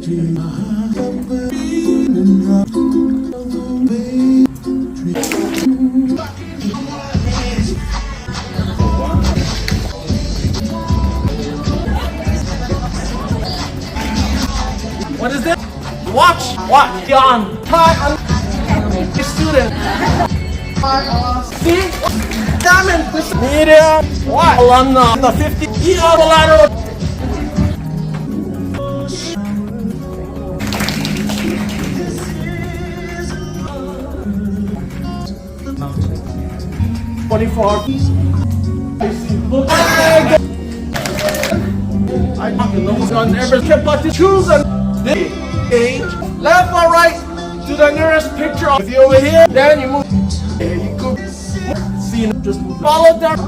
What is this? Watch! What? Young! Tie on student! See? Diamond! Medium! What? Alumna! The 50 year old lateral! Look at I fucking know who's gonna never kept but to choose a age, left or right to the nearest picture. If you over here, then you move. You could see, just follow that.